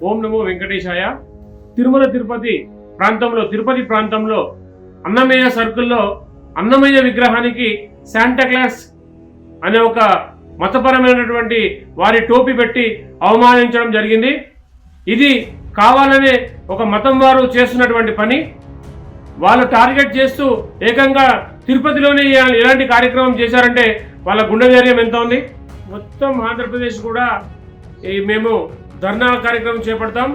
ఓం నమో వెంకటేశాయ. తిరుపతి ప్రాంతంలో అన్నమయ్య సర్కిల్లో అన్నమయ్య విగ్రహానికి శాంటాక్లాస్ అనే ఒక మతపరమైనటువంటి వారి టోపీ పెట్టి అవమానించడం జరిగింది. ఇది కావాలనే ఒక మతం వారు చేస్తున్నటువంటి పని. వాళ్ళు టార్గెట్ చేస్తూ ఏకంగా తిరుపతిలోనే ఎలాంటి కార్యక్రమం చేశారంటే వాళ్ళ గుండె ధైర్యం ఎంత ఉంది. మొత్తం ఆంధ్రప్రదేశ్ కూడా మేము ధర్నా కార్యక్రమం చేపడతాం.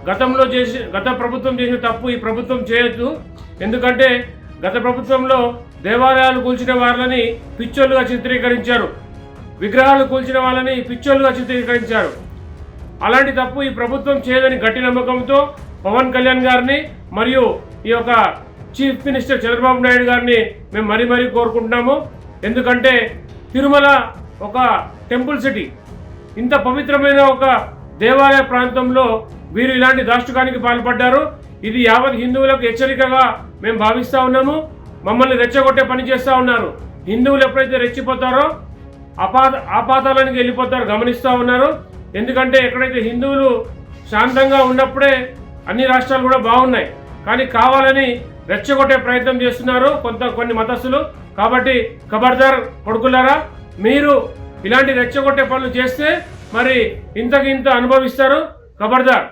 గత ప్రభుత్వం చేసిన తప్పు ఈ ప్రభుత్వం చేయొద్దు. ఎందుకంటే గత ప్రభుత్వంలో దేవాలయాలు కూల్చిన వాళ్ళని పిచ్చోళ్ళుగా చిత్రీకరించారు, విగ్రహాలు కూల్చిన వాళ్ళని పిచ్చోళ్ళుగా చిత్రీకరించారు. అలాంటి తప్పు ఈ ప్రభుత్వం చేయదని గట్టి నమ్మకంతో పవన్ కళ్యాణ్ గారిని మరియు ఈ యొక్క చీఫ్ మినిస్టర్ చంద్రబాబు నాయుడు గారిని మేము మరీ కోరుకుంటున్నాము. ఎందుకంటే తిరుమల ఒక టెంపుల్ సిటీ, ఇంత పవిత్రమైన ఒక దేవాలయ ప్రాంతంలో వీరు ఇలాంటి దాష్టికానికి పాల్పడ్డారు. ఇది యావత్ హిందువులకు హెచ్చరికగా మేము భావిస్తూ ఉన్నాము. మమ్మల్ని రెచ్చగొట్టే పని చేస్తూ ఉన్నారు. హిందువులు ఎప్పుడైతే రెచ్చిపోతారో ఆపాతాలనికి వెళ్ళిపోతారో గమనిస్తూ ఉన్నారు. ఎందుకంటే ఎక్కడైతే హిందువులు శాంతంగా ఉన్నప్పుడే అన్ని రాష్ట్రాలు కూడా బాగున్నాయి. కానీ కావాలని రెచ్చగొట్టే ప్రయత్నం చేస్తున్నారు కొన్ని మతస్థులు. కాబట్టి ఖబర్దార్ కొడుకులారా, మీరు ఇలాంటి రెచ్చగొట్టే పనులు చేస్తే మరి ఇంతకింత అనుభవిస్తారు. ఖబర్దార్.